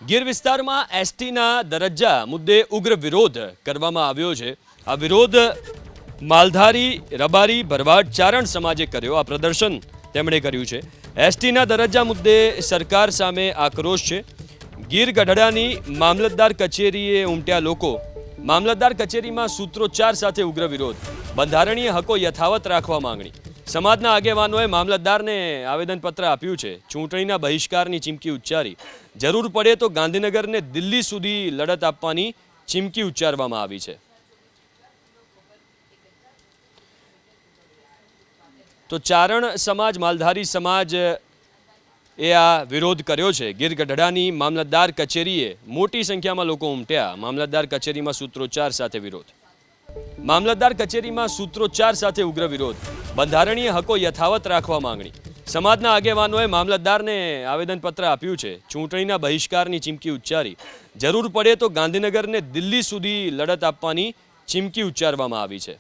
ગીર વિસ્તારમાં એસટીના દરજ્જા મુદ્દે ઉગ્ર વિરોધ કરવામાં આવ્યો છે। આ વિરોધ માલધારી, રબારી, ભરવાડ, ચારણ સમાજે કર્યો। આ પ્રદર્શન તેમણે કર્યું છે। એસટીના દરજ્જા મુદ્દે સરકાર સામે આક્રોશ છે। ગીર ગઢડાની મામલતદાર કચેરીએ ઉમટ્યા લોકો। મામલતદાર કચેરીમાં સૂત્રોચ્ચાર સાથે ઉગ્ર વિરોધ। બંધારણીય હકો યથાવત રાખવા માંગણી। સમાજના આગેવાનોએ મામલતદારને આવેદનપત્ર આપ્યું છે। ચૂંટણીના બહિષ્કારની ચીમકી ઉચ્ચારી। જરૂર પડે તો ગાંધીનગરને દિલ્હી સુધી લડત આપવાની ચીમકી ઉચ્ચારવામાં આવી છે। તો ચારણ સમાજ, માલધારી સમાજ એ આ વિરોધ કર્યો છે। ગીર ગઢડાની મામલતદાર કચેરીએ મોટી સંખ્યામાં લોકો ઉમટ્યા। મામલતદાર કચેરીમાં સૂત્રોચ્ચાર સાથે વિરોધ। મામલતદાર કચેરીમાં સૂત્રોચ્ચાર સાથે ઉગ્ર વિરોધ। બંધારણીય હકો યથાવત રાખવા માંગણી। સમાજના આગેવાનોએ મામલતદારને આવેદનપત્ર આપ્યું છે। ચૂંટણીના બહિષ્કારની ચીમકી ઉચ્ચારી। જરૂર પડે તો ગાંધીનગરને દિલ્હી સુધી લડત આપવાની ચીમકી ઉચ્ચારવામાં આવી છે।